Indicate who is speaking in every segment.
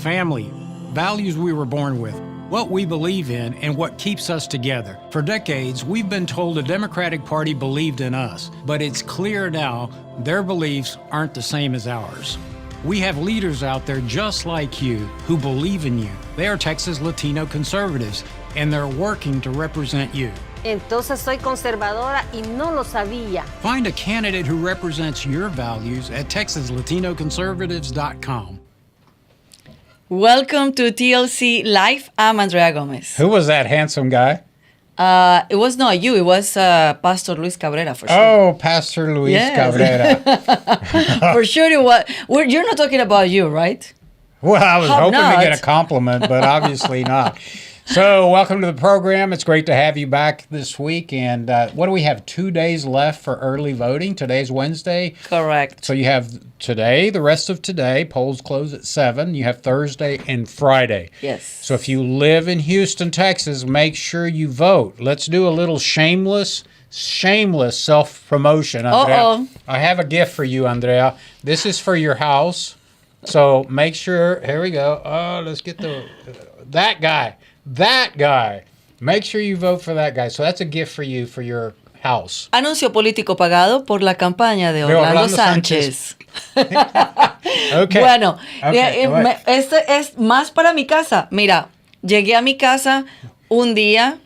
Speaker 1: family, values we were born with, what we believe in, and what keeps us together. For decades, we've been told the Democratic Party believed in us, but it's clear now their beliefs aren't the same as ours. We have leaders out there just like you who believe in you. They are Texas Latino conservatives, and they're working to represent you.
Speaker 2: Entonces soy conservadora y no lo sabía.
Speaker 1: Find a candidate who represents your values at TexasLatinoConservatives.com.
Speaker 3: Welcome to TLC Live. I'm Andrea Gomez.
Speaker 4: Who was that handsome guy?
Speaker 3: It was not you. It was Pastor Luis Cabrera, for sure.
Speaker 4: Oh, Pastor Luis Cabrera.
Speaker 3: For sure it was. You're not talking about you, right?
Speaker 4: Well, I was hoping
Speaker 3: not?
Speaker 4: to get a compliment, but obviously not. So, welcome to the program. It's great to have you back this week. And what do we have? 2 days left for early voting. Today's Wednesday.
Speaker 3: Correct.
Speaker 4: So you have today, the rest of today. Polls close at 7. You have Thursday and Friday.
Speaker 3: Yes.
Speaker 4: So if you live in Houston, Texas, make sure you vote. Let's do a little shameless self-promotion, Andrea.
Speaker 3: Uh-oh.
Speaker 4: I have a gift for you, Andrea. This is for your house. So make sure, here we go. Oh, let's get that guy. Make sure you vote for that guy. So that's a gift for you for your house.
Speaker 3: Anuncio político pagado por la campaña de Orlando Sánchez.
Speaker 4: Okay.
Speaker 3: Bueno,
Speaker 4: Okay,
Speaker 3: este es más para mi casa. Mira, llegué a mi casa un día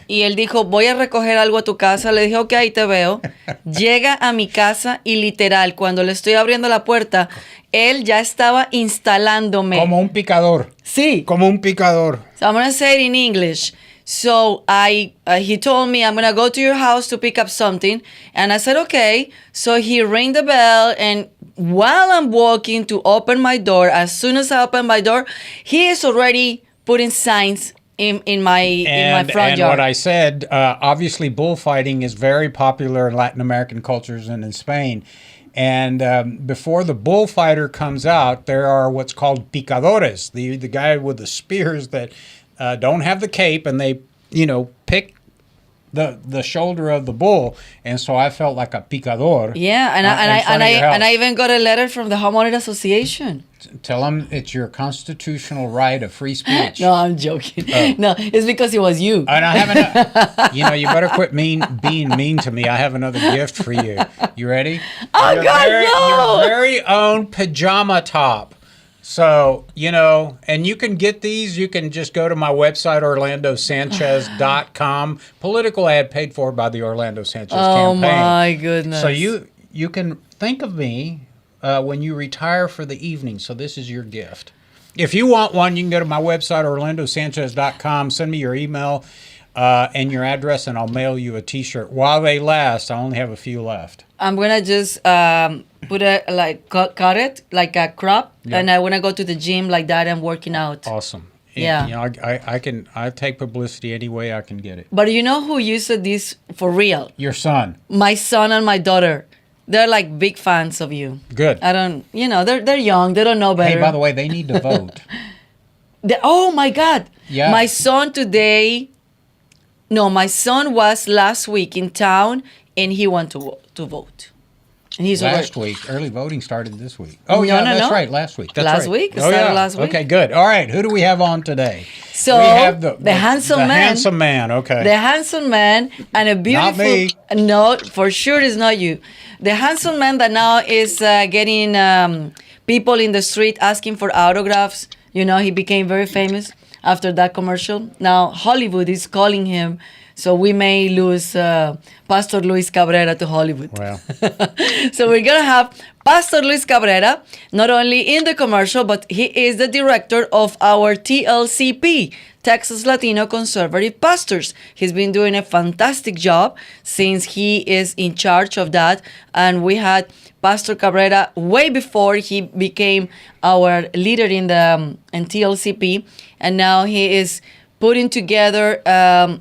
Speaker 3: y él dijo, voy a recoger algo a tu casa. Le dije, ok, ahí te veo. Llega a mi casa y literal, cuando le estoy abriendo la puerta, él ya estaba instalándome.
Speaker 4: Como un picador.
Speaker 3: Sí.
Speaker 4: Como un picador.
Speaker 3: So I'm going to say it in English. So he told me, I'm going to go to your house to pick up something. And I said, okay. So he rang the bell. And while I'm walking to open my door, as soon as I open my door, he is already putting signs in my front yard.
Speaker 4: And what I said, obviously bullfighting is very popular in Latin American cultures and in Spain. And before the bullfighter comes out, there are what's called picadores, the guy with the spears that don't have the cape, and they, pick the shoulder of the bull. And so I felt like a picador.
Speaker 3: Yeah, and I even got a letter from the Homeowner Association.
Speaker 4: Tell them it's your constitutional right of free speech.
Speaker 3: No, I'm joking. Oh. No, it's because it was you.
Speaker 4: And I have you better quit being mean to me. I have another gift for you. You ready?
Speaker 3: Oh,
Speaker 4: your
Speaker 3: God, no!
Speaker 4: Your very own pajama top. So, and you can get these. You can just go to my website, OrlandoSanchez.com. Political ad paid for by the Orlando Sanchez campaign.
Speaker 3: Oh, my goodness.
Speaker 4: So you can think of me when you retire for the evening. So this is your gift. If you want one, you can go to my website, OrlandoSanchez.com. Send me your email and your address, and I'll mail you a T-shirt. While they last, I only have a few left.
Speaker 3: I'm going to just put it, cut it like a crop, and I want to go to the gym like that and working out.
Speaker 4: Awesome.
Speaker 3: Yeah.
Speaker 4: I take publicity any way I can get it.
Speaker 3: But you know who used this for real?
Speaker 4: Your son.
Speaker 3: My son and my daughter. They're like big fans of you.
Speaker 4: Good.
Speaker 3: I don't, they're young. They don't know better.
Speaker 4: Hey, by the way, they need to vote.
Speaker 3: Oh, my God.
Speaker 4: Yeah.
Speaker 3: My son was last week in town, and he went to vote. And he's
Speaker 4: last week. Early voting started this week. Oh,
Speaker 3: no,
Speaker 4: that's right. Last week. That's
Speaker 3: last
Speaker 4: right.
Speaker 3: week? Last week?
Speaker 4: Okay, good. All right. Who do we have on today?
Speaker 3: So,
Speaker 4: we have the
Speaker 3: handsome man.
Speaker 4: The handsome man, okay.
Speaker 3: The handsome man and a beautiful...
Speaker 4: Not me.
Speaker 3: No, for sure it's not you. The handsome man that now is getting people in the street asking for autographs. He became very famous after that commercial. Now Hollywood is calling him, so we may lose Pastor Luis Cabrera to Hollywood.
Speaker 4: Well.
Speaker 3: So we're going to have Pastor Luis Cabrera, not only in the commercial, but he is the director of our TLCP, Texas Latino Conservative Pastors. He's been doing a fantastic job since he is in charge of that. And we had Pastor Cabrera way before he became our leader in TLCP. And now he is putting together a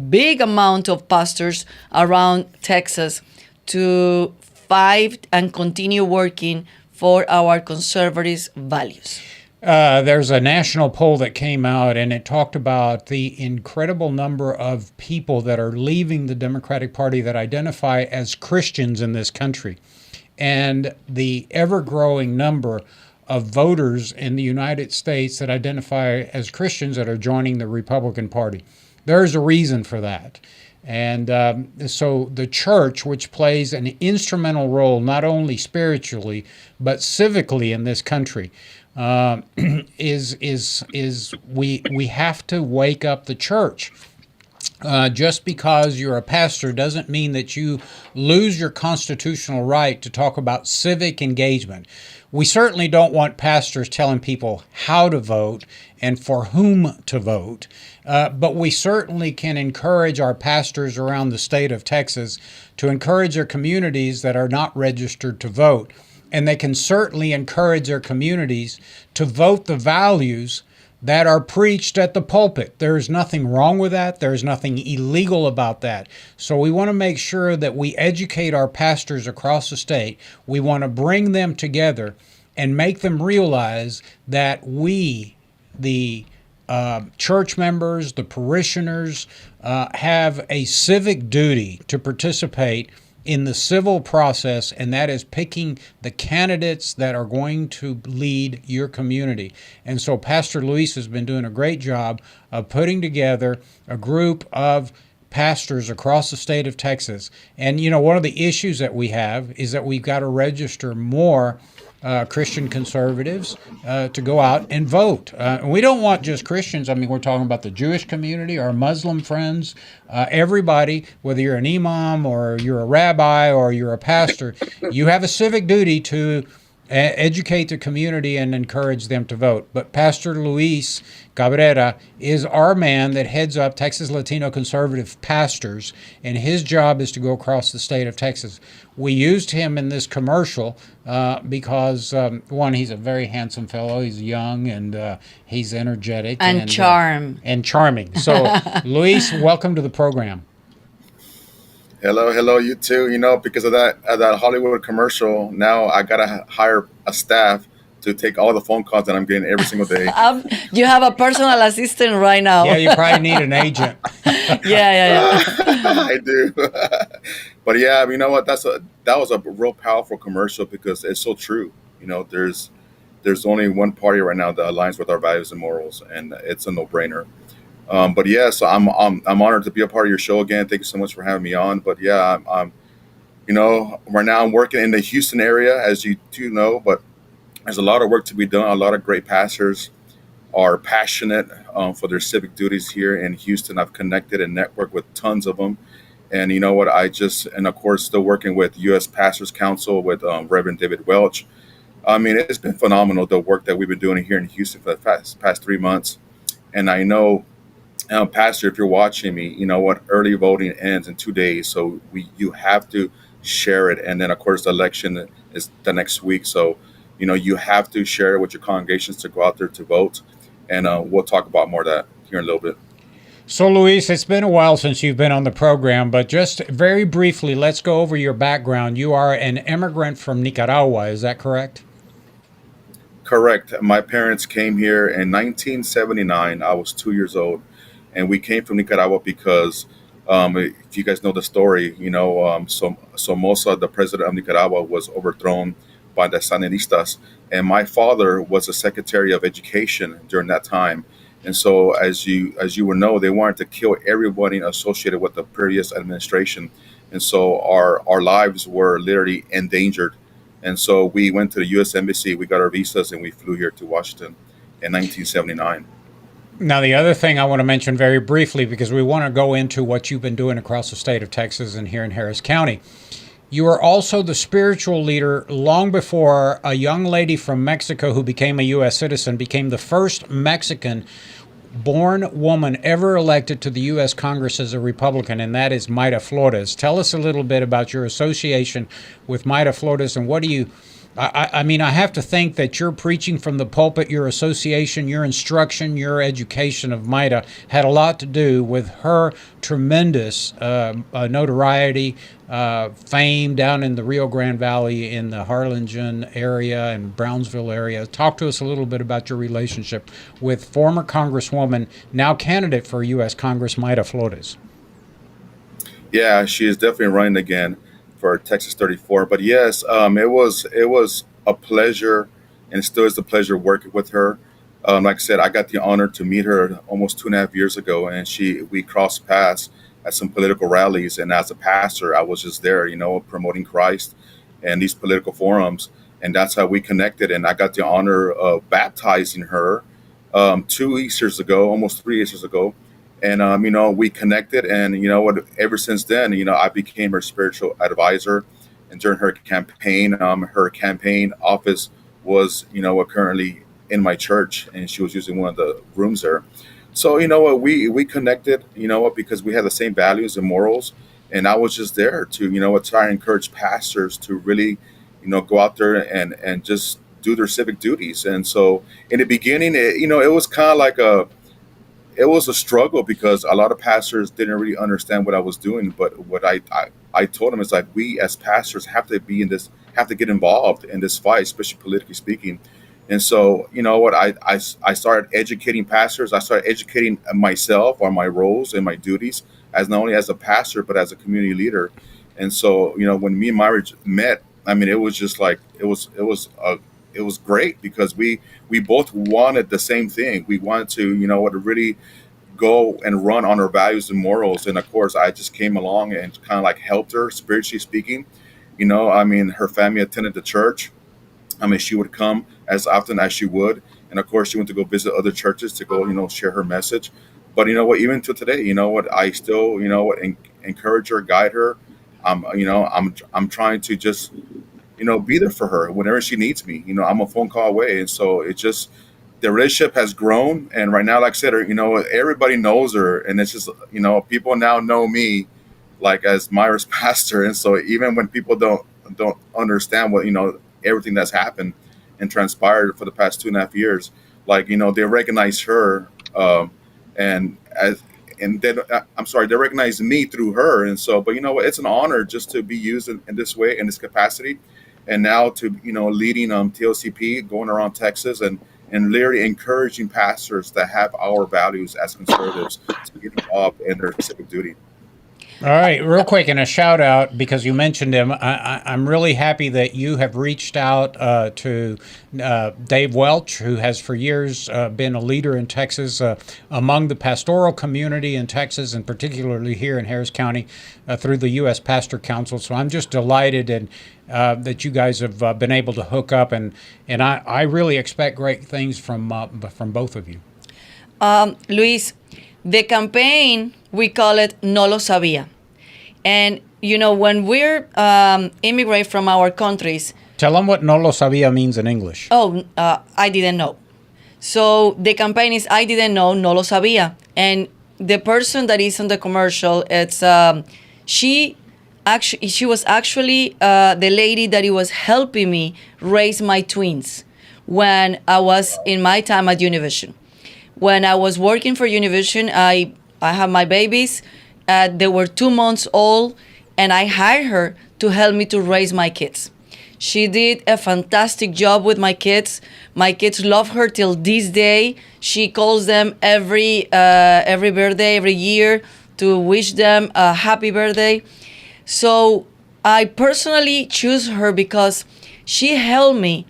Speaker 3: big amount of pastors around Texas to fight and continue working for our conservative values.
Speaker 4: There's a national poll that came out, and it talked about the incredible number of people that are leaving the Democratic Party that identify as Christians in this country, and the ever-growing number of voters in the United States that identify as Christians that are joining the Republican Party. There's a reason for that. And so the church, which plays an instrumental role not only spiritually but civically in this country, we have to wake up the church. Just because you're a pastor doesn't mean that you lose your constitutional right to talk about civic engagement. We certainly don't want pastors telling people how to vote and for whom to vote, but we certainly can encourage our pastors around the state of Texas to encourage their communities that are not registered to vote. And they can certainly encourage their communities to vote the values that are preached at the pulpit. There's nothing wrong with that. There's nothing illegal about that. So we want to make sure that we educate our pastors across the state. We want to bring them together and make them realize that we, the church members, the parishioners, have a civic duty to participate in the civil process, and that is picking the candidates that are going to lead your community. And so Pastor Luis has been doing a great job of putting together a group of pastors across the state of Texas. And, you know, one of the issues that we have is that we've got to register more Christian conservatives to go out and vote. We don't want just Christians. I mean, we're talking about the Jewish community, our Muslim friends, everybody, whether you're an imam or you're a rabbi or you're a pastor, you have a civic duty to educate the community and encourage them to vote. But Pastor Luis Cabrera is our man that heads up Texas Latino Conservative Pastors, and his job is to go across the state of Texas. We used him in this commercial because, one, he's a very handsome fellow. He's young and he's energetic.
Speaker 3: And
Speaker 4: charming. So, Luis, welcome to the program.
Speaker 5: Hello, you too. You know, because of that Hollywood commercial, now I gotta hire a staff to take all the phone calls that I'm getting every single day.
Speaker 3: You have a personal assistant right now.
Speaker 4: Yeah, you probably need an agent.
Speaker 3: Yeah.
Speaker 5: I do. But yeah, you know what? That was a real powerful commercial because it's so true. You know, there's only one party right now that aligns with our values and morals, and it's a no-brainer. But yeah, so I'm honored to be a part of your show again. Thank you so much for having me on. But yeah, I'm you know, right now I'm working in the Houston area, as you do know, but there's a lot of work to be done. A lot of great pastors are passionate for their civic duties here in Houston. I've connected and networked with tons of them. And you know what, and of course, still working with U.S. Pastors Council with Reverend David Welch. I mean, it's been phenomenal, the work that we've been doing here in Houston for the past 3 months. And I know, Pastor, if you're watching me, you know what, early voting ends in 2 days. So you have to share it. And then, of course, the election is the next week. So, you know, you have to share it with your congregations to go out there to vote. And we'll talk about more of that here in a little bit.
Speaker 4: So, Luis, it's been a while since you've been on the program, but just very briefly, let's go over your background. You are an immigrant from Nicaragua, is that correct?
Speaker 5: Correct. My parents came here in 1979. I was 2 years old, and we came from Nicaragua because, if you guys know the story, you know, Somoza, the president of Nicaragua, was overthrown by the Sandinistas, and my father was the Secretary of Education during that time. And so, as you would know, they wanted to kill everybody associated with the previous administration. And so our lives were literally endangered. And so we went to the U.S. Embassy, we got our visas, and we flew here to Washington in 1979.
Speaker 4: Now, the other thing I want to mention very briefly, because we want to go into what you've been doing across the state of Texas and here in Harris County. You are also the spiritual leader long before a young lady from Mexico who became a U.S. citizen became the first Mexican-born woman ever elected to the U.S. Congress as a Republican, and that is Mayra Flores. Tell us a little bit about your association with Mayra Flores, and what do you... I mean, I have to think that your preaching from the pulpit, your association, your instruction, your education of Mayra had a lot to do with her tremendous notoriety, fame down in the Rio Grande Valley, in the Harlingen area and Brownsville area. Talk to us a little bit about your relationship with former Congresswoman, now candidate for U.S. Congress, Mayra Flores.
Speaker 5: Yeah, she is definitely running again for Texas 34. But yes, it was a pleasure and still is the pleasure of working with her. Like I said, I got the honor to meet her almost 2.5 years ago, and we crossed paths at some political rallies. And as a pastor, I was just there, promoting Christ and these political forums, and that's how we connected. And I got the honor of baptizing her 2 Easters ago, almost 3 Easters ago. And we connected, and ever since then, I became her spiritual advisor. And during her campaign office was, currently in my church, and she was using one of the rooms there. So we connected, because we had the same values and morals, and I was just there to, try and encourage pastors to really, go out there and just do their civic duties. And so in the beginning, it was kind of like it was a struggle, because a lot of pastors didn't really understand what I was doing. But what I told them is, like, we as pastors have to get involved in this fight, especially politically speaking. And so, I started educating pastors. I started educating myself on my roles and my duties, as not only as a pastor, but as a community leader. And so, when me and Myra met, I mean, it was just like, it was great, because we both wanted the same thing. We wanted to, to really go and run on our values and morals. And of course, I just came along and kind of like helped her, spiritually speaking. Her family attended the church. She would come as often as she would. And of course, she went to go visit other churches to go, share her message. But even to today, I still, encourage her, guide her. I'm trying to just, be there for her whenever she needs me. I'm a phone call away. And so the relationship has grown. And right now, like I said, everybody knows her. And it's just, people now know me, like, as Myra's pastor. And so even when people don't understand what, everything that's happened and transpired for the past 2.5 years, like, they recognize her, and then they recognize me through her. And so, but it's an honor just to be used in this way, in this capacity. And now to, leading TLCP, going around Texas, and literally encouraging pastors that have our values as conservatives to get involved in their civic duty.
Speaker 4: All right, real quick, and a shout out, because you mentioned him. I'm really happy that you have reached out to Dave Welch, who has for years been a leader in Texas, among the pastoral community in Texas, and particularly here in Harris County, through the U.S. Pastor Council. So I'm just delighted that you guys have been able to hook up, and I really expect great things from both of you.
Speaker 3: Luis, the campaign, we call it No Lo Sabía. And, when we're immigrate from our countries.
Speaker 4: Tell them what No Lo Sabía means in English.
Speaker 3: I didn't know. So the campaign is I didn't know, No Lo Sabía. And the person that is on the commercial, it's she was actually the lady that was helping me raise my twins when I was in my time at Univision. When I was working for Univision, I have my babies. They were 2 months old, and I hired her to help me to raise my kids. She did a fantastic job with my kids. My kids love her till this day. She calls them every birthday, every year, to wish them a happy birthday. So I personally choose her because she helped me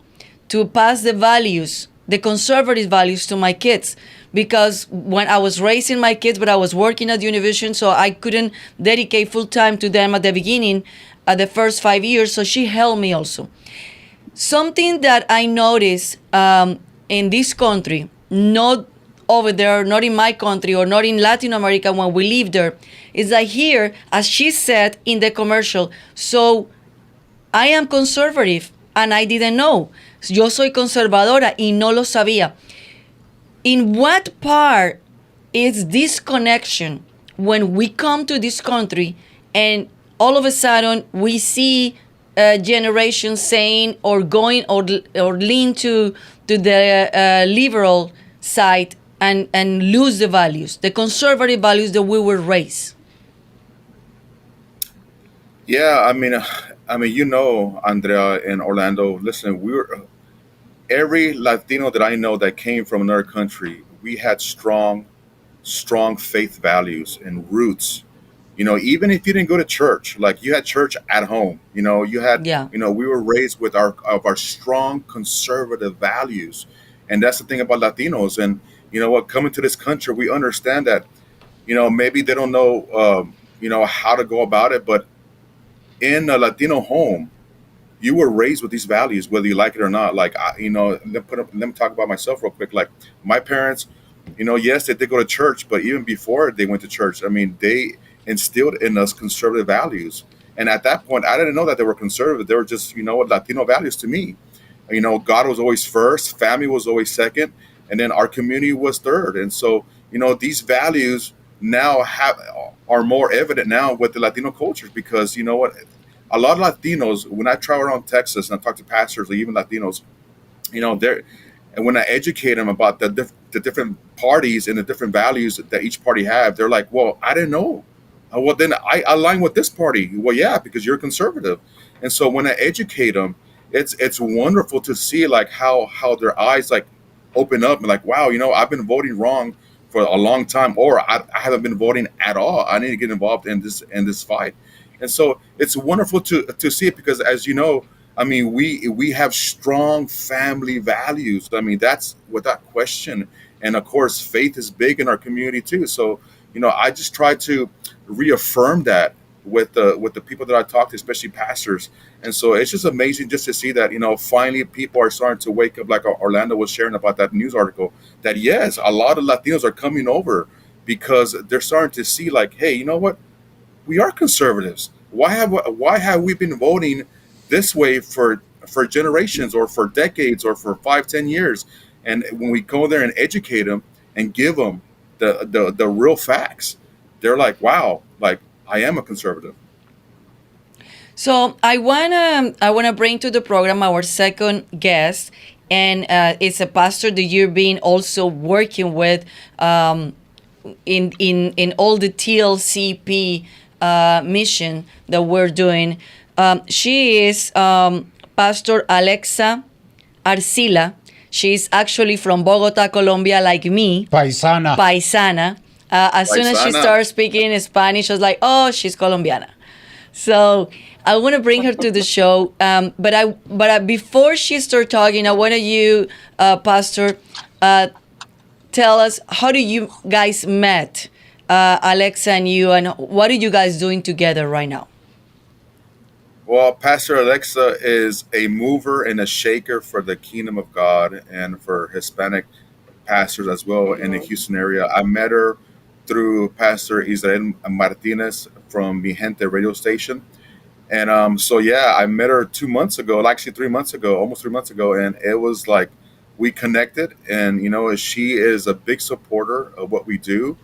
Speaker 3: to pass the values, the conservative values, to my kids. Because when I was raising my kids, but I was working at Univision, so I couldn't dedicate full time to them at the beginning, at the first 5 years, so she helped me also. Something that I noticed in this country, not over there, not in my country, or not in Latin America when we live there, is that here, as she said in the commercial, so I am conservative and I didn't know. Yo soy conservadora y no lo sabía. In what part is this connection when we come to this country and all of a sudden we see a generation saying or going or lean to the liberal side and lose the values, the conservative values that we were raised?
Speaker 5: Yeah, I mean, Andrea and Orlando, listen, every Latino that I know that came from another country, we had strong faith values and roots Even if you didn't go to church, like you had church at home, you had,
Speaker 3: Yeah.
Speaker 5: we were raised with our strong conservative values. And that's the thing about Latinos. And coming to this country, we understand that, maybe they don't know, how to go about it, but in a Latino home, you were raised with these values, whether you like it or not. Like, let me talk about myself real quick. Like my parents, yes, they did go to church, but even before they went to church, I mean, they instilled in us conservative values. And at that point, I didn't know that they were conservative. They were just, Latino values to me. God was always first, family was always second, and then our community was third. And so, these values now are more evident now with the Latino cultures, because you know what, a lot of Latinos, when I travel around Texas and I talk to pastors or even Latinos, they're, and when I educate them about the different parties and the different values that each party have, they're like, well, I didn't know. Well, then I align with this party. Well, yeah, because you're conservative. And so when I educate them, it's wonderful to see like how their eyes like open up and like, wow, I've been voting wrong for a long time, or I haven't been voting at all. I need to get involved in this fight. And so it's wonderful to see it, because as you know, I mean, we have strong family values. I mean, that's without question. And of course, faith is big in our community too. So, I just try to reaffirm that with the people that I talk to, especially pastors. And so it's just amazing just to see that, finally people are starting to wake up, like Orlando was sharing about that news article, that yes, a lot of Latinos are coming over because they're starting to see like, hey, you know what? We are conservatives. Why have we been voting this way for generations or for decades or for 5-10 years? And when we go there and educate them and give them the real facts, they're like, wow, like I am a conservative.
Speaker 3: So I wanna bring to the program our second guest, and it's a pastor that you've been also working with in all the TLCP mission that we're doing. She is Pastor Alexa Arcila. She's actually from Bogota, Colombia, like me.
Speaker 4: Paisana.
Speaker 3: Paisana. As soon as she
Speaker 5: Paisana.
Speaker 3: started speaking Spanish, I was like, oh, she's Colombiana. So I want to bring her to the show. But before she starts talking, I want you, Pastor, tell us, how do you guys met, Alexa and you, and what are you guys doing together right now?
Speaker 5: Well, Pastor Alexa is a mover and a shaker for the kingdom of God and for Hispanic pastors as well in the Houston area. I met her through Pastor Israel Martinez from Mi Gente radio station. And so, yeah, I met her 2 months ago, actually 3 months ago, almost 3 months ago. And it was like we connected. And, she is a big supporter of what we do,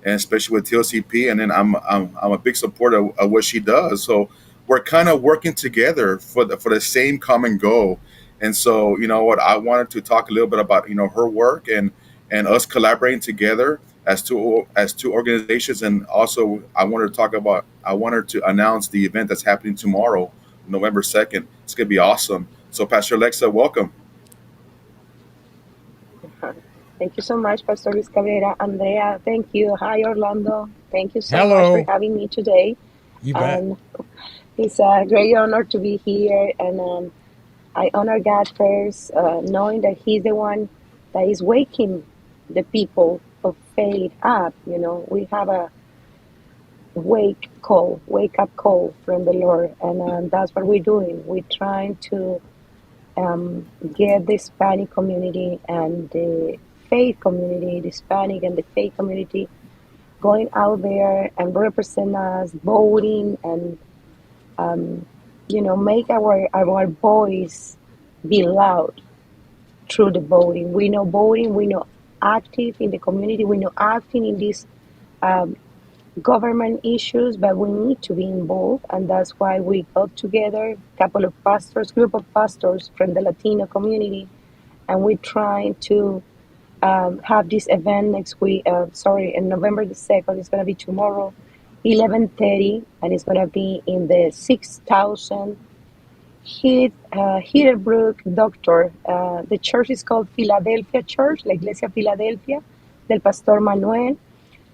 Speaker 5: and especially with TLCP. And then I'm a big supporter of what she does. So we're kind of working together for the same common goal. And so, what, I wanted to talk a little bit about, her work and us collaborating together as two organizations. And also I wanted to announce the event that's happening tomorrow, November 2nd. It's going to be awesome. So Pastor Alexa, welcome.
Speaker 6: Thank you so much, Pastor Luis Cabrera. Andrea, thank you. Hi, Orlando. Thank you so
Speaker 4: Hello.
Speaker 6: much for having me today.
Speaker 4: You bet.
Speaker 6: It's a great honor to be here. And I honor God first, knowing that He's the one that is waking the people of faith up. We have a wake up call from the Lord. And that's what we're doing. We're trying to get the Hispanic community and the faith community, the Hispanic and the faith community, going out there and represent us, voting, and make our voice be loud through the voting. We know voting, we know active in the community, we know acting in these government issues, but we need to be involved, and that's why we got together, group of pastors from the Latino community, and we're trying to have this event next week. In November the 2nd. It's going to be tomorrow, 11:30, and it's going to be in the 6,000 Heatherbrook Doctor. The church is called Philadelphia Church, La Iglesia Philadelphia, del Pastor Manuel.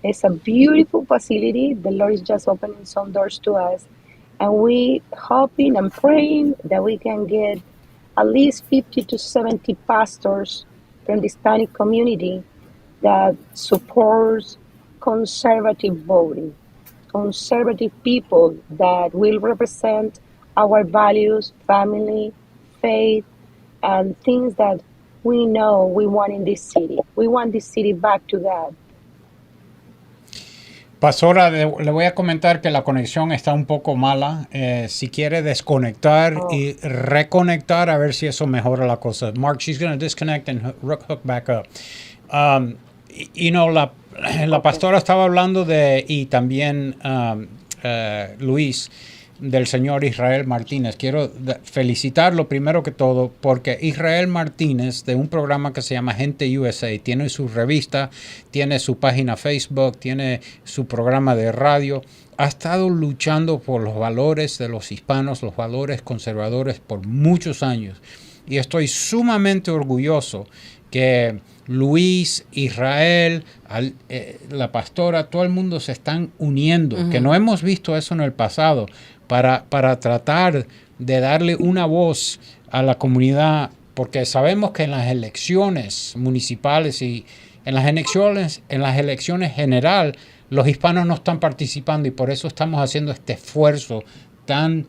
Speaker 6: It's a beautiful facility. The Lord is just opening some doors to us. And we hoping and praying that we can get at least 50 to 70 pastors from the Hispanic community that supports conservative voting, conservative people that will represent our values, family, faith, and things that we know we want in this city. We want this city back to God.
Speaker 4: Pastora, le voy a comentar que la conexión está un poco mala. Si quiere desconectar y reconectar, a ver si eso mejora la cosa. Mark, she's going to disconnect and hook back up. La pastora estaba hablando de, y también Luis, del señor Israel Martínez. Quiero felicitarlo primero que todo porque Israel Martínez, de un programa que se llama Gente USA, tiene su revista, tiene su página Facebook, tiene su programa de radio, ha estado luchando por los valores de los hispanos, los valores conservadores por muchos años. Y estoy sumamente orgulloso que Luis, Israel, la pastora, todo el mundo se están uniendo, que no hemos visto eso en el pasado, para tratar de darle una voz a la comunidad, porque sabemos que en las elecciones municipales y en las elecciones general, los hispanos no están participando y por eso estamos haciendo este esfuerzo tan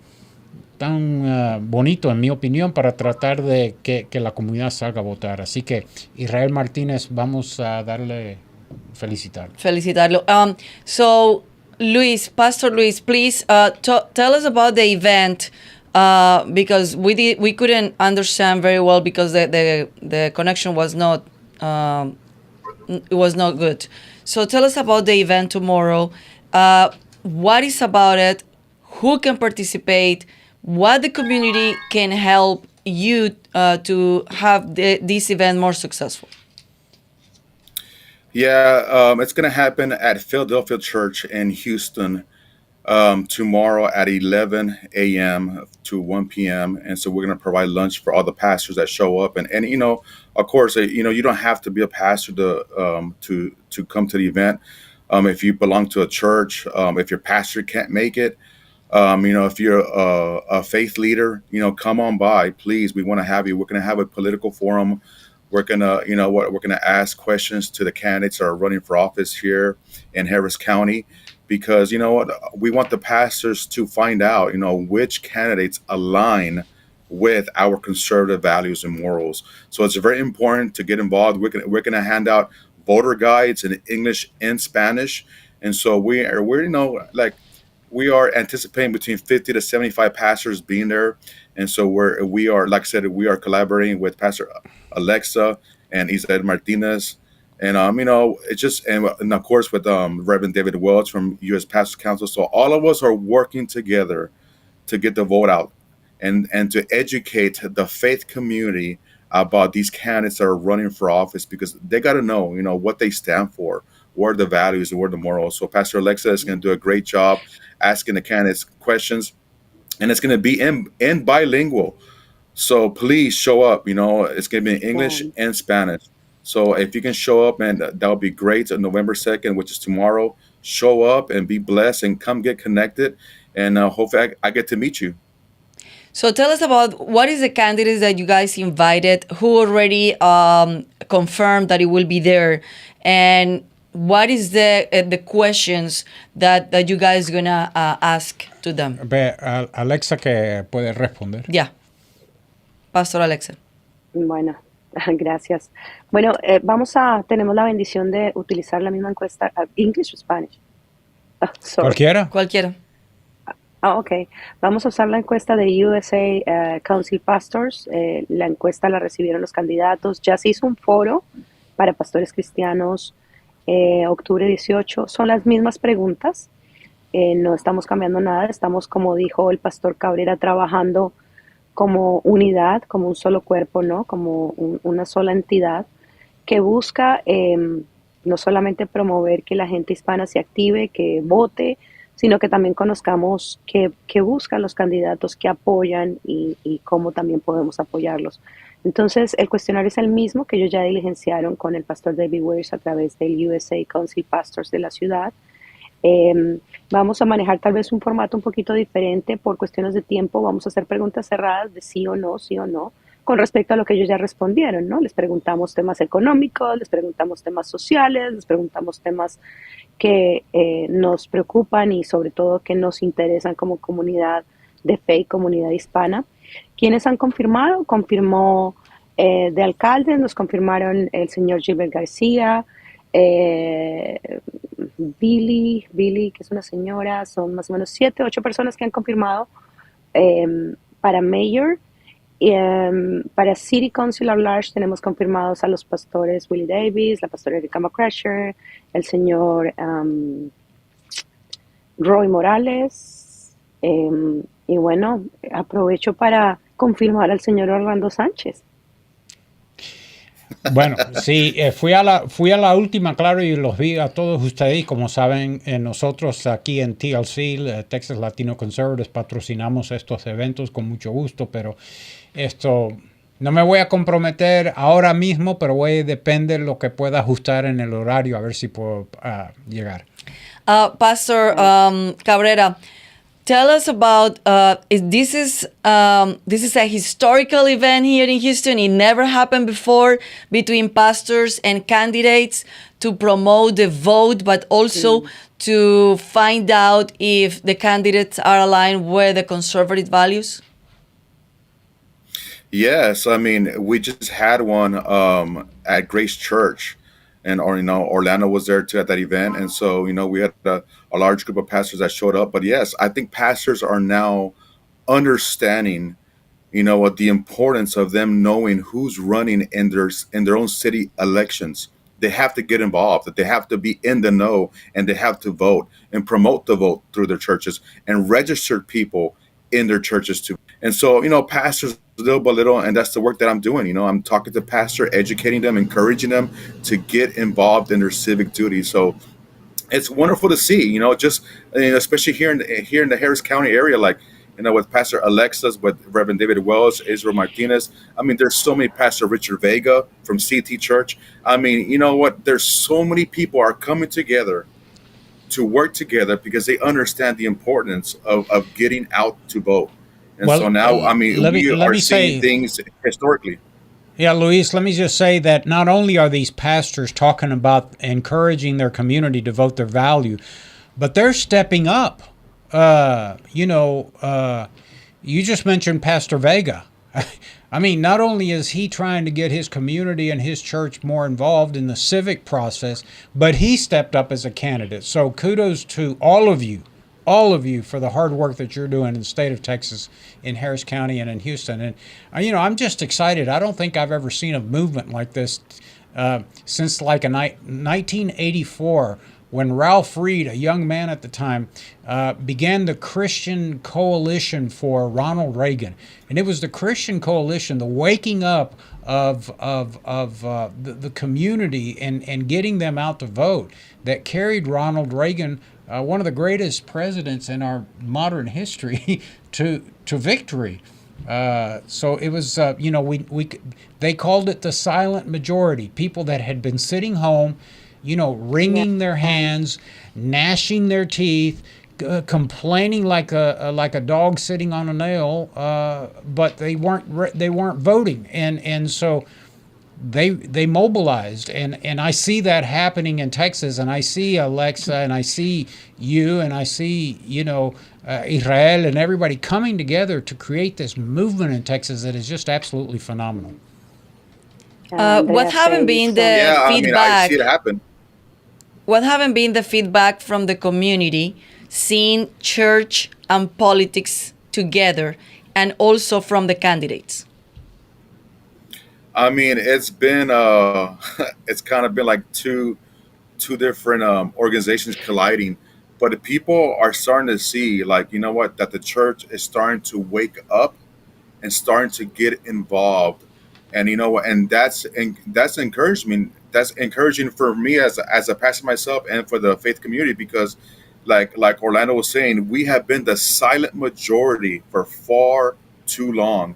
Speaker 4: bonito, en mi opinión, para tratar de que la comunidad salga a votar. Así que, Israel Martínez, vamos a
Speaker 3: felicitarlo. So, Luis, Pastor Luis, please tell us about the event because we couldn't understand very well because the connection was not good. So tell us about the event tomorrow. What is about it? Who can participate? What the community can help you to have this event more successful?
Speaker 5: Yeah, it's going to happen at Philadelphia Church in Houston tomorrow at 11 a.m. to 1 p.m. And so we're going to provide lunch for all the pastors that show up. And of course, you don't have to be a pastor to come to the event. If you belong to a church, if your pastor can't make it, if you're a faith leader, come on by, please. We want to have you. We're going to have a political forum. We're going to, we're going to ask questions to the candidates that are running for office here in Harris County, because, we want the pastors to find out, which candidates align with our conservative values and morals. So it's very important to get involved. We're going to hand out voter guides in English and Spanish. And so we are anticipating between 50 to 75 pastors being there. And so we are, like I said, we are collaborating with Pastor Alexa and Israel Martinez. And, it's just, and of course with Reverend David Welch from U.S. Pastors Council. So all of us are working together to get the vote out and to educate the faith community about these candidates that are running for office, because they got to know, what they stand for, what are the values and what are the morals. So Pastor Alexa is going to do a great job asking the candidates questions, and it's going to be in bilingual. So please show up. It's going to be in English and Spanish. So if you can show up, man, that would be great. On November 2nd, which is tomorrow, show up and be blessed and come get connected. And hopefully I get to meet you.
Speaker 3: So tell us about what is the candidates that you guys invited, who already confirmed that it will be there, and what is the questions that you guys gonna ask to them?
Speaker 4: Alexa que puede responder.
Speaker 3: Yeah. Pastor Alexa.
Speaker 6: Bueno, gracias. Bueno, tenemos la bendición de utilizar la misma encuesta, English o Spanish.
Speaker 4: Cualquiera.
Speaker 6: Ok. Vamos a usar la encuesta de USA Council Pastors. La encuesta la recibieron los candidatos. Ya se hizo un foro para pastores cristianos octubre 18. Son las mismas preguntas. No estamos cambiando nada. Estamos, como dijo el pastor Cabrera, trabajando como unidad, como un solo cuerpo, ¿no? Como una sola entidad que busca no solamente promover que la gente hispana se active, que vote, sino que también conozcamos qué buscan los candidatos, qué apoyan y cómo también podemos apoyarlos. Entonces, el cuestionario es el mismo que ellos ya diligenciaron con el pastor David Weirs a través del USA Council Pastors de la ciudad. Vamos a manejar tal vez un formato un poquito diferente por cuestiones de tiempo. Vamos a hacer preguntas cerradas de sí o no, con respecto a lo que ellos ya respondieron, ¿no? Les preguntamos temas económicos, les preguntamos temas sociales, les preguntamos temas que nos preocupan y sobre todo que nos interesan como comunidad de fe y comunidad hispana. ¿Quiénes han confirmado? Confirmó de alcaldes, nos confirmaron el señor Gilbert García, Billy, que es una señora, son más o menos 7, 8 personas que han confirmado para mayor. Para City Council at Large tenemos confirmados a los pastores Willie Davis, la pastora Erika McCrasher, el señor Roy Morales, y bueno, aprovecho para confirmar al señor Orlando Sánchez.
Speaker 4: Bueno, sí, fui a la última, claro, y los vi a todos ustedes. Como saben, nosotros aquí en TLC, Texas Latino Conservatives, patrocinamos estos eventos con mucho gusto, pero esto no me voy a comprometer ahora mismo, pero depende de lo que pueda ajustar en el horario, a ver si puedo llegar.
Speaker 3: Pastor Cabrera, tell us about this is a historical event here in Houston. It never happened before between pastors and candidates to promote the vote, but also to find out if the candidates are aligned with the conservative values.
Speaker 5: Yes, I mean, we just had one at Grace Church, and Orlando was there too at that event, and so we had a large group of pastors that showed up. But yes, I think pastors are now understanding, what the importance of them knowing who's running in their own city elections. They have to get involved, that they have to be in the know, and they have to vote and promote the vote through their churches and register people in their churches too. And so, pastors little by little, and that's the work that I'm doing. I'm talking to pastor, educating them, encouraging them to get involved in their civic duty. So it's wonderful to see, just especially here in the Harris County area, like with Pastor Alexis, with Reverend David Wells, Israel Martinez. I mean, there's so many. Pastor Richard Vega from CT Church. I mean, you know what? There's so many people are coming together to work together because they understand the importance of getting out to vote. And so now, I mean, we are seeing things historically.
Speaker 4: Yeah, Luis, let me just say that not only are these pastors talking about encouraging their community to vote their value, but they're stepping up. You just mentioned Pastor Vega. I mean, not only is he trying to get his community and his church more involved in the civic process, but he stepped up as a candidate. So kudos to all of you for the hard work that you're doing in the state of Texas, in Harris County and in Houston. And, I'm just excited. I don't think I've ever seen a movement like this since like 1984, when Ralph Reed, a young man at the time, began the Christian Coalition for Ronald Reagan. And it was the Christian Coalition, the waking up of the community and getting them out to vote, that carried Ronald Reagan, one of the greatest presidents in our modern history, to victory. So it was, they called it the silent majority, people that had been sitting home, wringing their hands, gnashing their teeth, complaining like a dog sitting on a nail, but they weren't voting, and so they mobilized, and I see that happening in Texas, and I see Alexa, and I see you, and I see Israel, and everybody coming together to create this movement in Texas that is just absolutely phenomenal.
Speaker 3: What haven't been the
Speaker 5: feedback? I mean, I see it happen.
Speaker 3: What haven't been the feedback from the community, seeing church and politics together, and also from the candidates?
Speaker 5: I mean, it's been it's kind of been like two different organizations colliding, but the people are starting to see, like, that the church is starting to wake up and starting to get involved, and and that's encouragement. That's encouraging for me as a pastor myself, and for the faith community, because like Orlando was saying, we have been the silent majority for far too long.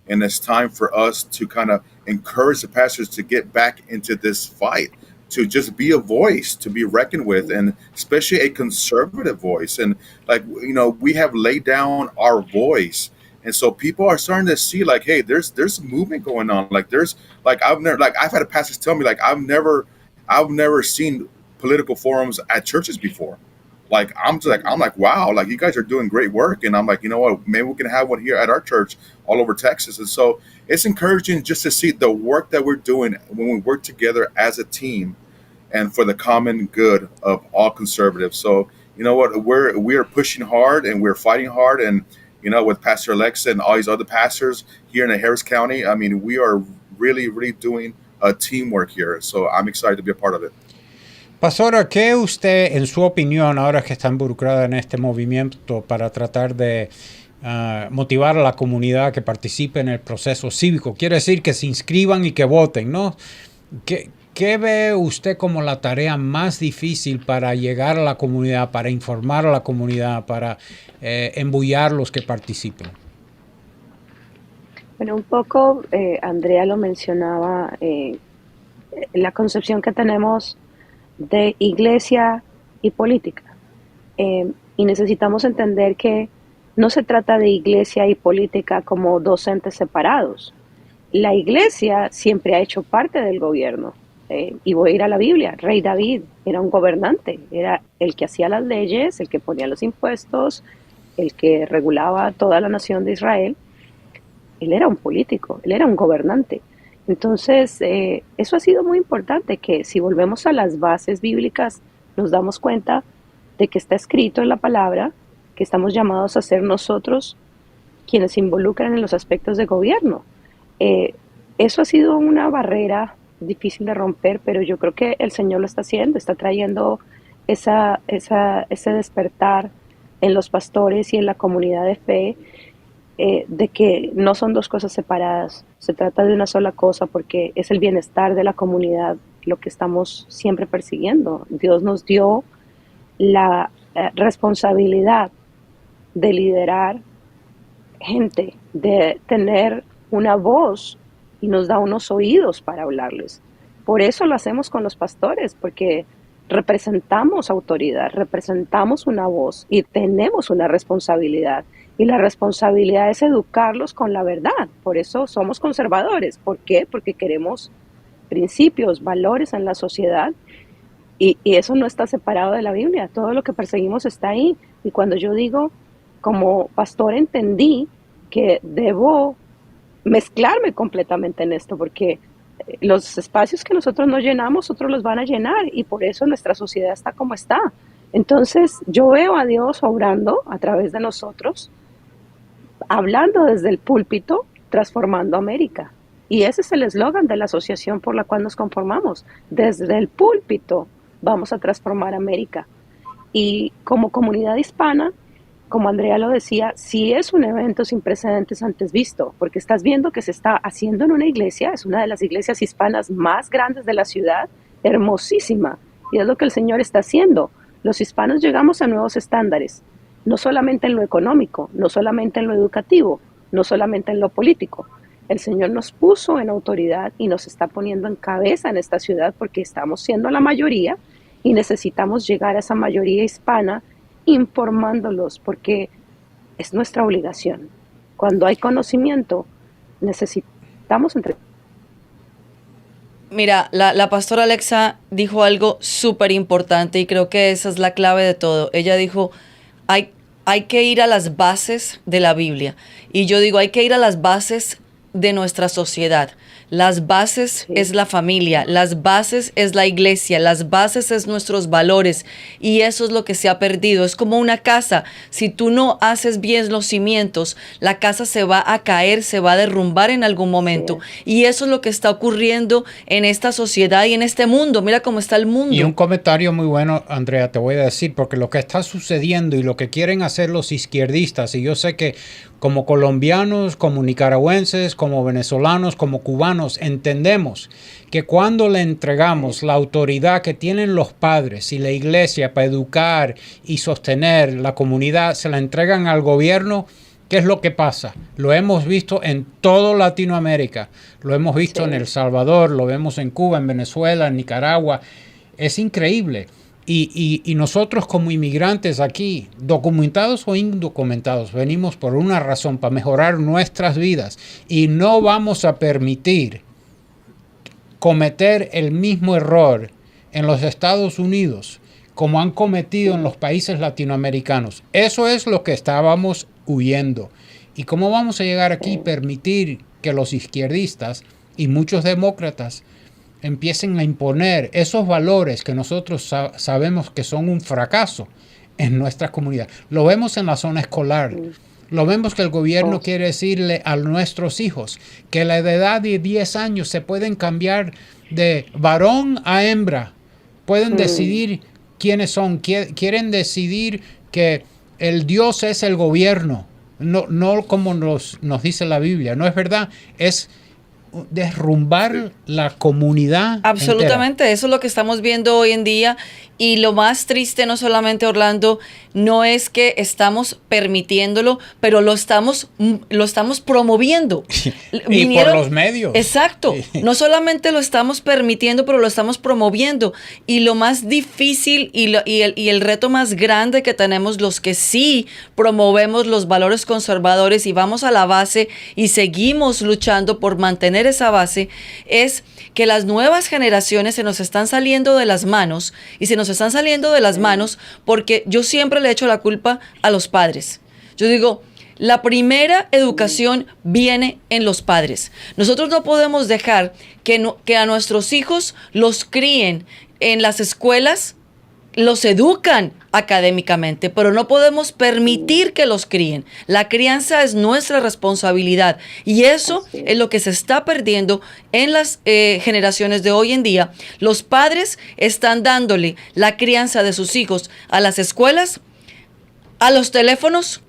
Speaker 5: and it's time for us to kind of encourage the pastors to get back into this fight, to just be a voice to be reckoned with, and especially a conservative voice. And like, we have laid down our voice, and so people are starting to see like, hey, there's movement going on. Like I've had pastors tell me like I've never seen political forums at churches before. Like I'm like, wow, like you guys are doing great work. And I'm like, you know what, maybe we can have one here at our church all over Texas. And so it's encouraging just to see the work that we're doing when we work together as a team and for the common good of all conservatives. So you know what, we are pushing hard and we're fighting hard. And with Pastor Alexa and all these other pastors here in Harris County, I mean, we are really, really doing a teamwork here. So I'm excited to be a part of it.
Speaker 4: Pastora, ¿qué usted, en su opinión, ahora que está involucrada en este movimiento para tratar de motivar a la comunidad que participe en el proceso cívico? Quiere decir que se inscriban y que voten, ¿no? ¿Qué ve usted como la tarea más difícil para llegar a la comunidad, para informar a la comunidad, para embullar los que participen?
Speaker 6: Bueno, un poco, Andrea lo mencionaba, la concepción que tenemos de iglesia y política. Y necesitamos entender que no se trata de iglesia y política como dos entes separados. La iglesia siempre ha hecho parte del gobierno. Y voy a ir a la Biblia. Rey David era un gobernante, era el que hacía las leyes, el que ponía los impuestos, el que regulaba toda la nación de Israel. Él era un político, él era un gobernante. Entonces, eso ha sido muy importante, que si volvemos a las bases bíblicas, nos damos cuenta de que está escrito en la palabra que estamos llamados a ser nosotros quienes se involucran en los aspectos de gobierno. Eso ha sido una barrera difícil de romper, pero yo creo que el Señor lo está haciendo, está trayendo ese despertar en los pastores y en la comunidad de fe, de que no son dos cosas separadas, se trata de una sola cosa, porque es el bienestar de la comunidad lo que estamos siempre persiguiendo. Dios nos dio la responsabilidad de liderar gente, de tener una voz, y nos da unos oídos para hablarles. Por eso lo hacemos con los pastores, porque representamos autoridad, representamos una voz y tenemos una responsabilidad. Y la responsabilidad es educarlos con la verdad. Por eso somos conservadores. ¿Por qué? Porque queremos principios, valores en la sociedad. Y eso no está separado de la Biblia. Todo lo que perseguimos está ahí. Y cuando yo digo, como pastor, entendí que debo mezclarme completamente en esto, porque los espacios que nosotros no llenamos, otros los van a llenar, y por eso nuestra sociedad está como está. Entonces yo veo a Dios obrando a través de nosotros, hablando desde el púlpito, transformando América. Y ese es el eslogan de la asociación por la cual nos conformamos. Desde el púlpito vamos a transformar América. Y como comunidad hispana, como Andrea lo decía, sí es un evento sin precedentes antes visto, porque estás viendo que se está haciendo en una iglesia, es una de las iglesias hispanas más grandes de la ciudad, hermosísima, y es lo que el Señor está haciendo. Los hispanos llegamos a nuevos estándares, no solamente en lo económico, no solamente en lo educativo, no solamente en lo político. El Señor nos puso en autoridad y nos está poniendo en cabeza en esta ciudad, porque estamos siendo la mayoría y necesitamos llegar a esa mayoría hispana informándolos, porque es nuestra obligación. Cuando hay conocimiento, necesitamos entre...
Speaker 3: Mira, la pastora Alexa dijo algo súper importante y creo que esa es la clave de todo. Ella dijo, hay que ir a las bases de la Biblia. Y yo digo, hay que ir a las bases de nuestra sociedad. Las bases es la familia, las bases es la iglesia, las bases es nuestros valores, y eso es lo que se ha perdido. Es como una casa, si tú no haces bien los cimientos, la casa se va a caer, se va a derrumbar en algún momento, y eso es lo que está ocurriendo en esta sociedad y en este mundo. Mira cómo está el mundo.
Speaker 4: Y un comentario muy bueno, Andrea, te voy a decir, porque lo que está sucediendo y lo que quieren hacer los izquierdistas, y yo sé que como colombianos, como nicaragüenses, como venezolanos, como cubanos, entendemos que cuando le entregamos la autoridad que tienen los padres y la iglesia para educar y sostener la comunidad, se la entregan al gobierno, ¿Qué es lo que pasa? Lo hemos visto en toda Latinoamérica, lo hemos visto en El Salvador, lo vemos en Cuba, en Venezuela, en Nicaragua. Es increíble. Y nosotros como inmigrantes aquí, documentados o indocumentados, venimos por una razón, para mejorar nuestras vidas. Y no vamos a permitir cometer el mismo error en los Estados Unidos como han cometido en los países latinoamericanos. Eso es lo que estábamos huyendo. ¿Y cómo vamos a llegar aquí y permitir que los izquierdistas y muchos demócratas empiecen a imponer esos valores que nosotros sabemos que son un fracaso en nuestra comunidad? Lo vemos en la zona escolar. Lo vemos que el gobierno quiere decirle a nuestros hijos que la edad de 10 años se pueden cambiar de varón a hembra. Pueden decidir quiénes son. Quieren decidir que el Dios es el gobierno. No como nos dice la Biblia. No es verdad. Es derrumbar la comunidad.
Speaker 3: Absolutamente,
Speaker 4: entera.
Speaker 3: eso es lo que estamos viendo hoy en día. Y lo más triste, no solamente, Orlando, no es que estamos permitiéndolo, pero lo estamos promoviendo.
Speaker 4: Y por los medios.
Speaker 3: Exacto.
Speaker 4: Sí.
Speaker 3: No solamente lo estamos permitiendo, pero lo estamos promoviendo. Y lo más difícil y el reto más grande que tenemos los que sí promovemos los valores conservadores y vamos a la base y seguimos luchando por mantener esa base, es que las nuevas generaciones se nos están saliendo de las manos, y se nos están saliendo de las manos porque yo siempre le echo la culpa a los padres. Yo digo, la primera educación viene en los padres. Nosotros no podemos dejar que a nuestros hijos los críen en las escuelas, los educan académicamente, pero no podemos permitir que los críen. La crianza es nuestra responsabilidad y eso es lo que se está perdiendo en las generaciones de hoy en día. Los padres están dándole la crianza de sus hijos a las escuelas, a los teléfonos,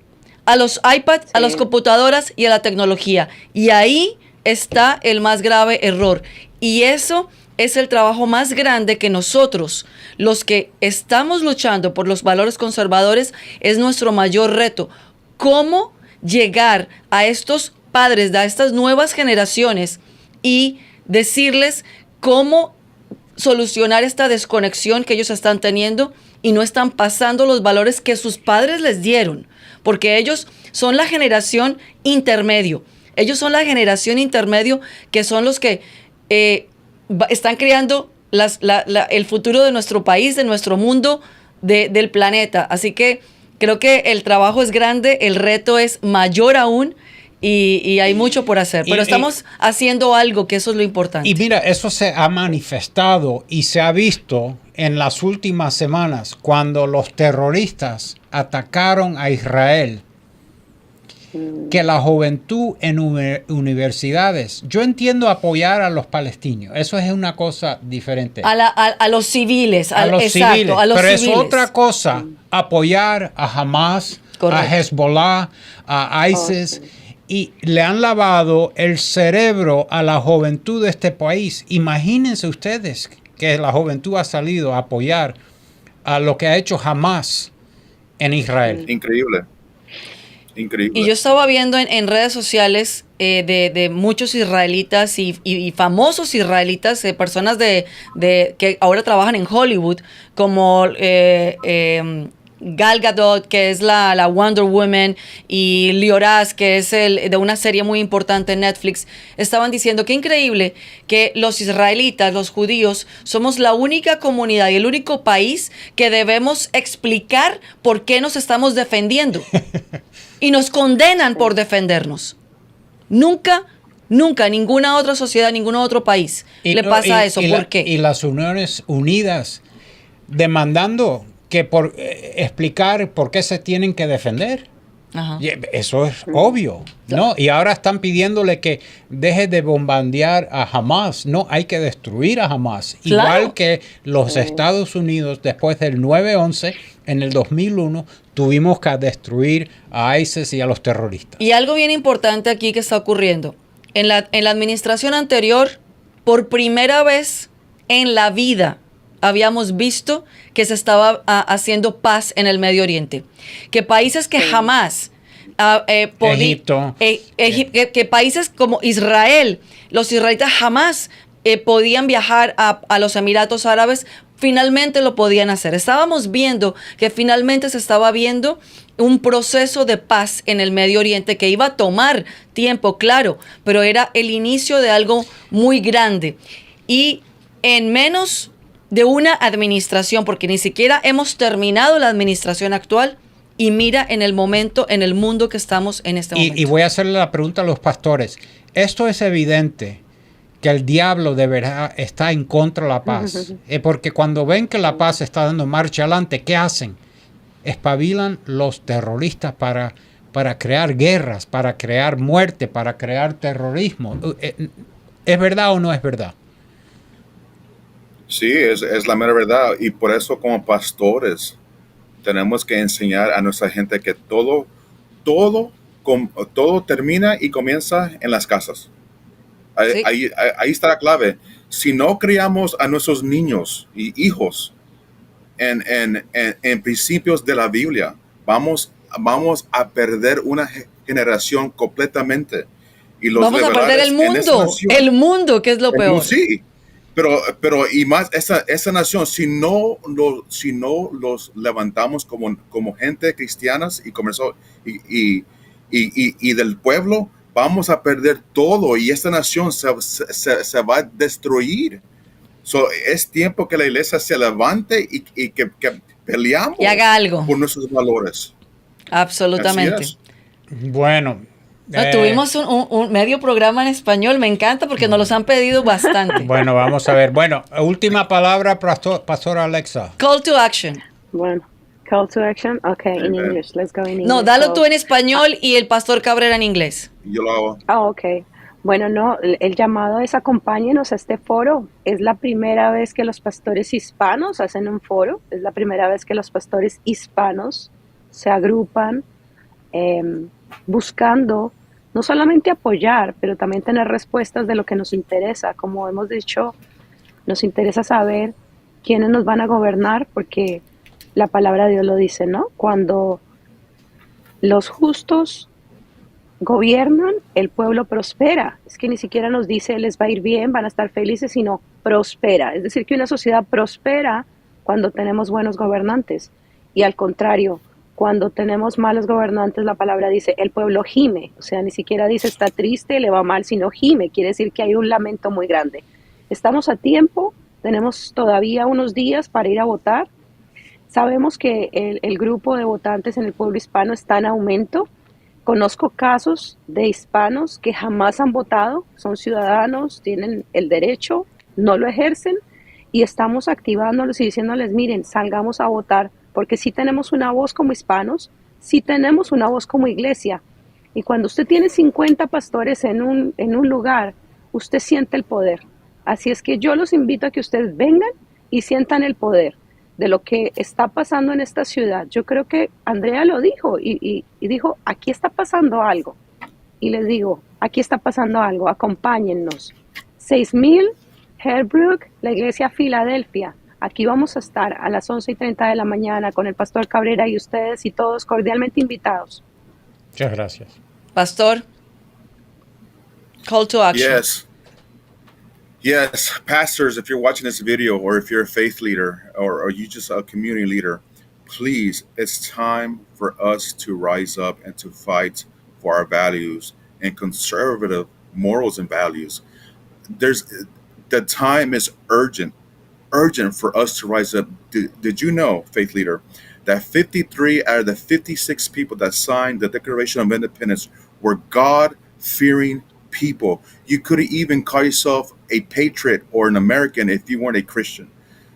Speaker 3: a los iPads, a las computadoras y a la tecnología. Y ahí está el más grave error. Y eso es el trabajo más grande que nosotros, los que estamos luchando por los valores conservadores, es nuestro mayor reto. ¿Cómo llegar a estos padres, a estas nuevas generaciones y decirles cómo solucionar esta desconexión que ellos están teniendo y no están pasando los valores que sus padres les dieron? Porque ellos son la generación intermedio. Ellos son la generación intermedio que son los que están creando el futuro de nuestro país, de nuestro mundo, del planeta. Así que creo que el trabajo es grande, el reto es mayor aún y hay mucho por hacer. Pero estamos haciendo algo, que eso es lo importante.
Speaker 4: Y mira, eso se ha manifestado y se ha visto en las últimas semanas cuando los terroristas atacaron a Israel. Que la juventud en universidades, yo entiendo apoyar a los palestinos, eso es una cosa diferente.
Speaker 3: A los civiles,
Speaker 4: a los
Speaker 3: exacto,
Speaker 4: civiles,
Speaker 3: a los
Speaker 4: pero
Speaker 3: civiles.
Speaker 4: es otra cosa apoyar a Hamas,
Speaker 3: correcto,
Speaker 4: a Hezbollah, a ISIS, y le han lavado el cerebro a la juventud de este país. Imagínense ustedes que la juventud ha salido a apoyar a lo que ha hecho Hamas en Israel.
Speaker 5: Increíble. Increíble.
Speaker 3: Y yo estaba viendo en redes sociales de muchos israelitas y famosos israelitas, personas que ahora trabajan en Hollywood, como Gal Gadot, que es la Wonder Woman, y Lioraz, que es de una serie muy importante en Netflix. Estaban diciendo que increíble que los israelitas, los judíos, somos la única comunidad y el único país que debemos explicar por qué nos estamos defendiendo. Y nos condenan por defendernos. Nunca, ninguna otra sociedad, ningún otro país le pasa eso. ¿Por qué?
Speaker 4: Y las Naciones Unidas demandando que explicar por qué se tienen que defender.
Speaker 3: Ajá.
Speaker 4: Eso es obvio, ¿no? Y ahora están pidiéndole que deje de bombardear a Hamas. No, hay que destruir a Hamas.
Speaker 3: Claro.
Speaker 4: Igual que los Estados Unidos, después del 9/11, en el 2001, tuvimos que destruir a ISIS y a los terroristas.
Speaker 3: Y algo bien importante aquí que está ocurriendo. En la administración anterior, por primera vez en la vida, habíamos visto que se estaba haciendo paz en el Medio Oriente. Que países que jamás
Speaker 4: Egipto.
Speaker 3: Que países como Israel, los israelitas jamás podían viajar a los Emiratos Árabes, finalmente lo podían hacer. Estábamos viendo que finalmente se estaba viendo un proceso de paz en el Medio Oriente que iba a tomar tiempo, claro, pero era el inicio de algo muy grande. Y en menos de una administración, porque ni siquiera hemos terminado la administración actual, y mira en el momento, en el mundo que estamos en este momento.
Speaker 4: Y voy a hacerle la pregunta a los pastores. Esto es evidente que el diablo de verdad está en contra de la paz. Porque cuando ven que la paz está dando marcha adelante, ¿qué hacen? Espabilan los terroristas para crear guerras, para crear muerte, para crear terrorismo. ¿Es verdad o no es verdad?
Speaker 5: Sí, es la mera verdad. Y por eso como pastores tenemos que enseñar a nuestra gente que todo termina y comienza en las casas.
Speaker 3: Sí.
Speaker 5: Ahí está la clave. Si no criamos a nuestros niños y hijos en principios de la Biblia, vamos a perder una generación completamente. Y los
Speaker 3: vamos a perder el mundo, que es lo peor.
Speaker 5: Sí, pero y más esa nación, si no los levantamos como gente cristianas y del pueblo, vamos a perder todo y esta nación se va a destruir. Es tiempo que la iglesia se levante y que peleamos
Speaker 3: y haga algo
Speaker 5: por nuestros valores.
Speaker 3: Absolutamente.
Speaker 4: Bueno.
Speaker 3: Tuvimos un medio programa en español, me encanta porque nos los han pedido bastante.
Speaker 4: Bueno, vamos a ver. Bueno, última palabra, Pastor Alexa.
Speaker 3: Call to action.
Speaker 6: Bueno, call to action. Okay, in English. Let's go in English.
Speaker 3: No, dalo tú en español y el pastor Cabrera en inglés.
Speaker 5: Yo lo hago.
Speaker 6: Okay. Bueno, no, el llamado es acompáñenos a este foro. Es la primera vez que los pastores hispanos hacen un foro. Es la primera vez que los pastores hispanos se agrupan buscando no solamente apoyar, pero también tener respuestas de lo que nos interesa. Como hemos dicho, nos interesa saber quiénes nos van a gobernar, porque la palabra de Dios lo dice, ¿no? Cuando los justos gobiernan, el pueblo prospera. Es que ni siquiera nos dice les va a ir bien, van a estar felices, sino prospera. Es decir, que una sociedad prospera cuando tenemos buenos gobernantes. Y al contrario, cuando tenemos malos gobernantes, la palabra dice, el pueblo gime. O sea, ni siquiera dice está triste, le va mal, sino gime. Quiere decir que hay un lamento muy grande. Estamos a tiempo, tenemos todavía unos días para ir a votar. Sabemos que el grupo de votantes en el pueblo hispano está en aumento. Conozco casos de hispanos que jamás han votado, son ciudadanos, tienen el derecho, no lo ejercen, y estamos activándolos y diciéndoles, miren, salgamos a votar, porque sí tenemos una voz como hispanos, sí tenemos una voz como iglesia. Y cuando usted tiene 50 pastores en un lugar, usted siente el poder. Así es que yo los invito a que ustedes vengan y sientan el poder de lo que está pasando en esta ciudad. Yo creo que Andrea lo dijo y dijo, aquí está pasando algo. Y les digo, aquí está pasando algo, acompáñennos. 6000 Herbrook, la iglesia Filadelfia. Aquí vamos a estar a las 11:30 de la mañana con el pastor Cabrera y ustedes y todos cordialmente invitados.
Speaker 4: Muchas gracias.
Speaker 3: Pastor, call to action.
Speaker 5: Yes, pastors, if you're watching this video or if you're a faith leader or you just a community leader, please, it's time for us to rise up and to fight for our values and conservative morals and values. The time is urgent for us to rise up. Did you know, faith leader, that 53 out of the 56 people that signed the Declaration of Independence were God-fearing people? You could even call yourself a patriot or an American if you weren't a Christian.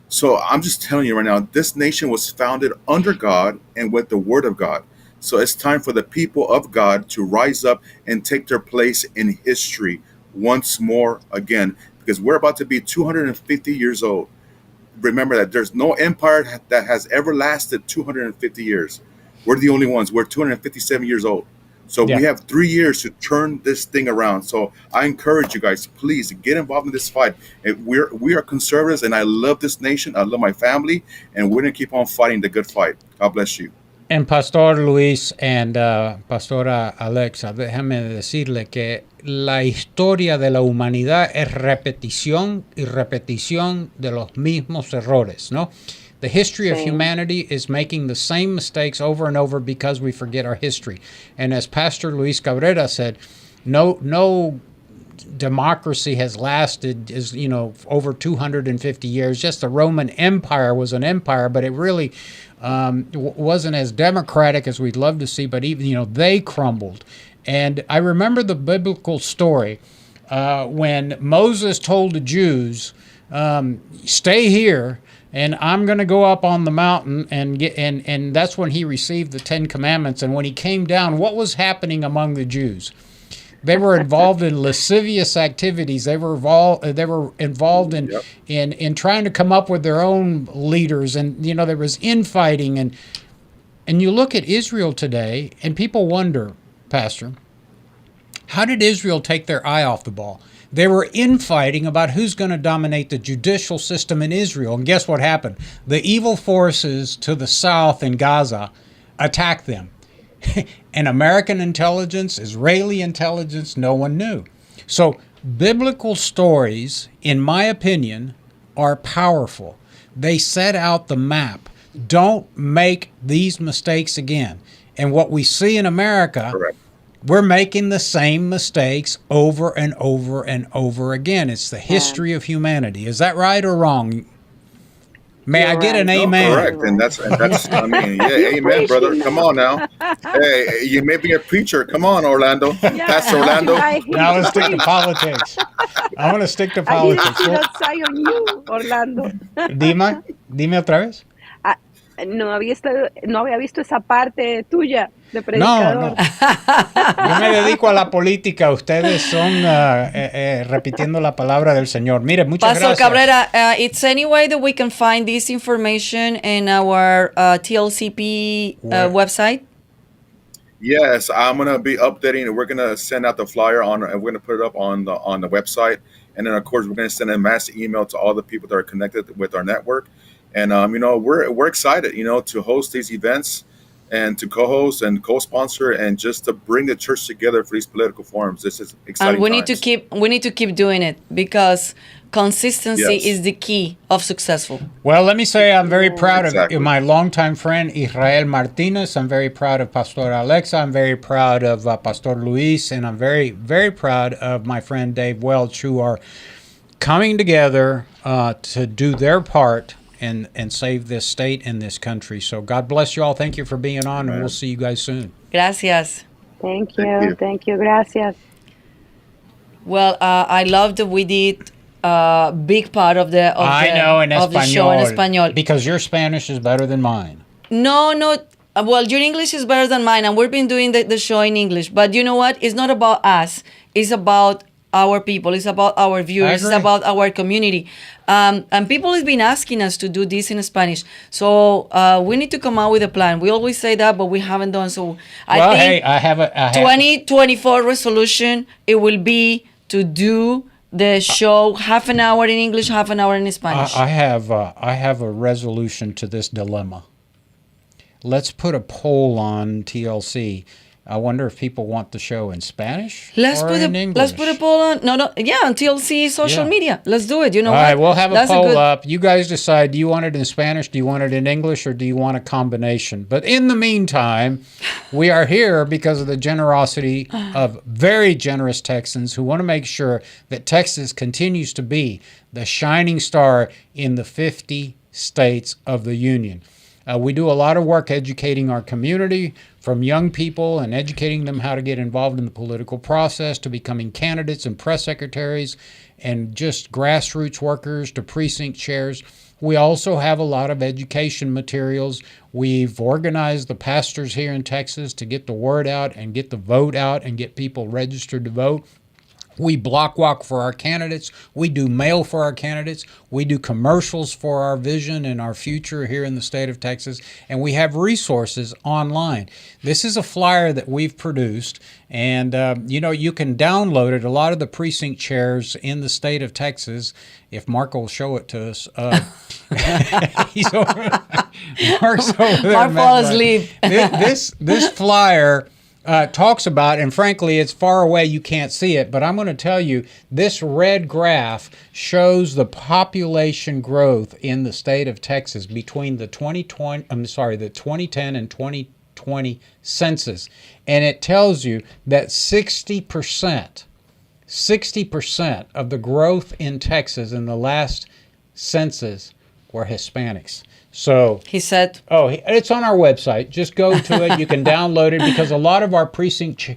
Speaker 5: So I'm just telling you right now, this nation was founded under God and with the word of God. So it's time for the people of God to rise up and take their place in history once more again, because we're about to be 250 years old. Remember that there's no empire that has ever lasted 250 years. We're the only ones. We're 257 years old. So we have 3 years to turn this thing around. So I encourage you guys, please get involved in this fight. We are conservatives, and I love this nation. I love my family, and we're going to keep on fighting the good fight. God bless you.
Speaker 4: En Pastor Luis and Pastora Alexa, déjame decirle que la historia de la humanidad es repetición y repetición de los mismos errores, ¿no? The history of humanity is making the same mistakes over and over because we forget our history. And as Pastor Luis Cabrera said, no democracy has lasted over 250 years. Just the Roman Empire was an empire, but it really wasn't as democratic as we'd love to see. But even they crumbled. And I remember the biblical story when Moses told the Jews, "Stay here, and I'm going to go up on the mountain and that's when he received the 10 Commandments. And when he came down, what was happening among the Jews? They were involved in lascivious activities. They were involved in trying to come up with their own leaders, and there was infighting. And you look at Israel today, and people wonder, Pastor, how did Israel take their eye off the ball? They were infighting about who's going to dominate the judicial system in Israel. And guess what happened? The evil forces to the south in Gaza attacked them. And American intelligence, Israeli intelligence, no one knew. So biblical stories, in my opinion, are powerful. They set out the map. Don't make these mistakes again. And what we see in America,
Speaker 5: Correct.
Speaker 4: We're making the same mistakes over and over and over again. It's the history of humanity. Is that right or wrong? May I get an amen?
Speaker 5: Correct, and that's I mean, yeah, amen, brother. Come on now. Hey, you may be a preacher. Come on, Orlando, Pastor Orlando.
Speaker 4: Now let's stick to politics. I want to stick to
Speaker 6: I didn't
Speaker 4: politics.
Speaker 6: see that side on you, Orlando.
Speaker 4: Dime otra vez.
Speaker 6: No había visto esa parte tuya de
Speaker 4: No,
Speaker 6: predicador.
Speaker 4: Yo me dedico a la política. Ustedes son repitiendo la palabra del Señor. Mire, muchas
Speaker 3: Pastor
Speaker 4: gracias.
Speaker 3: Cabrera, it's any way that we can find this information in our TLCP website?
Speaker 5: Yes, I'm gonna be updating, and we're gonna send out the flyer and we're gonna put it up on the website, and then of course we're gonna send a mass email to all the people that are connected with our network, and we're excited, to host these events and to co-host and co-sponsor and just to bring the church together for these political forums. This is exciting.
Speaker 3: And we need
Speaker 5: times.
Speaker 3: to keep doing it because consistency
Speaker 5: Yes.
Speaker 3: is the key of successful.
Speaker 4: Well, let me say I'm very proud
Speaker 5: Exactly.
Speaker 4: of my longtime friend Israel Martinez. I'm very proud of Pastor Alexa. I'm very proud of Pastor Luis, and I'm very, very proud of my friend Dave Welch, who are coming together to do their part and save this state and this country. So God bless you all. Thank you for being on, and we'll see you guys soon.
Speaker 3: Gracias.
Speaker 6: Thank you, gracias.
Speaker 3: Well, I love that we did a big part of the show in Espanol.
Speaker 4: Because your Spanish is better than mine.
Speaker 3: No. Well, your English is better than mine, and we've been doing the show in English. But you know what? It's not about us. It's about our people. It's about our viewers. It's about our community. And people have been asking us to do this in Spanish. So we need to come out with a plan. We always say that, but we haven't done so. I think
Speaker 4: I have
Speaker 3: 2024 resolution, it will be to do the show half an hour in English, half an hour in Spanish.
Speaker 4: I have a resolution to this dilemma. Let's put a poll on TLC. I wonder if people want the show in Spanish or in English.
Speaker 3: Let's put a poll on. On TLC social media. Let's do it. You know
Speaker 4: All
Speaker 3: what?
Speaker 4: right, we'll have a poll up. You guys decide, do you want it in Spanish, do you want it in English, or do you want a combination? But in the meantime, we are here because of the generosity of very generous Texans who want to make sure that Texas continues to be the shining star in the 50 states of the Union. We do a lot of work educating our community, from young people and educating them how to get involved in the political process, to becoming candidates and press secretaries, and just grassroots workers to precinct chairs. We also have a lot of education materials. We've organized the pastors here in Texas to get the word out and get the vote out and get people registered to vote. We block walk for our candidates. We do mail for our candidates. We do commercials for our vision and our future here in the state of Texas. And we have resources online. This is a flyer that we've produced. And, you can download it. A lot of the precinct chairs in the state of Texas, if Mark will show it to us. He's over, Mark's over there.
Speaker 3: Mark fall asleep.
Speaker 4: This flyer talks about, and frankly, it's far away, you can't see it, but I'm going to tell you, this red graph shows the population growth in the state of Texas between the 2010 and 2020 census. And it tells you that 60% of the growth in Texas in the last census were Hispanics. So
Speaker 3: He said,
Speaker 4: it's on our website. Just go to it. You can download it because a lot of our precinct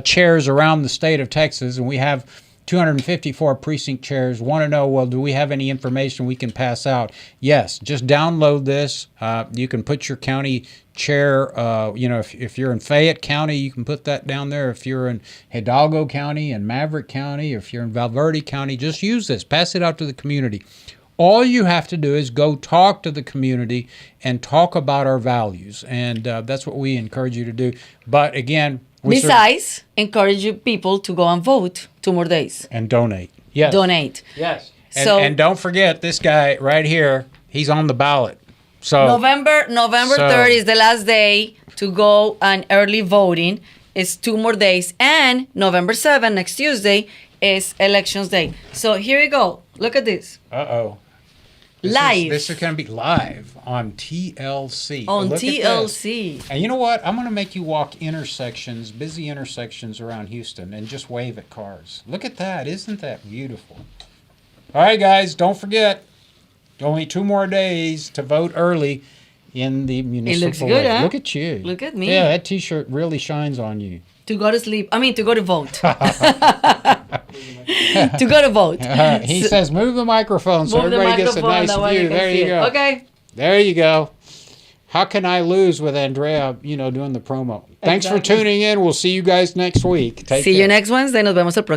Speaker 4: chairs around the state of Texas, and we have 254 precinct chairs, want to know, well, do we have any information we can pass out? Yes, just download this. You can put your county chair, if you're in Fayette County, you can put that down there. If you're in Hidalgo County and Maverick County, if you're in Valverde County, just use this. Pass it out to the community. All you have to do is go talk to the community and talk about our values. And that's what we encourage you to do. But again,
Speaker 3: besides, encourage you people to go and vote 2 more days.
Speaker 4: And donate. Yes.
Speaker 3: Donate.
Speaker 4: Yes. And don't forget, this guy right here, he's on the ballot. So
Speaker 3: November 3rd is the last day to go and early voting. It's 2 more days. And November 7th, next Tuesday, is elections day. So here we go. Look at this.
Speaker 4: Uh-oh. This is going to be live on TLC.
Speaker 3: On
Speaker 4: Look
Speaker 3: TLC.
Speaker 4: And you know what? I'm going to make you walk busy intersections around Houston, and just wave at cars. Look at that. Isn't that beautiful? All right, guys, don't forget, only 2 more days to vote early in the municipal.
Speaker 3: It looks good, huh?
Speaker 4: Look at you.
Speaker 3: Look at me.
Speaker 4: Yeah, that T-shirt really shines on you.
Speaker 3: To go to sleep. To go to vote. To go to vote.
Speaker 4: He says, move the microphone so everybody gets a nice view. There you go.
Speaker 3: Okay.
Speaker 4: There you go. How can I lose with Andrea, doing the promo? Thanks for tuning in. We'll see you guys next week. Take care.
Speaker 3: See you next Wednesday. Nos vemos el próximo.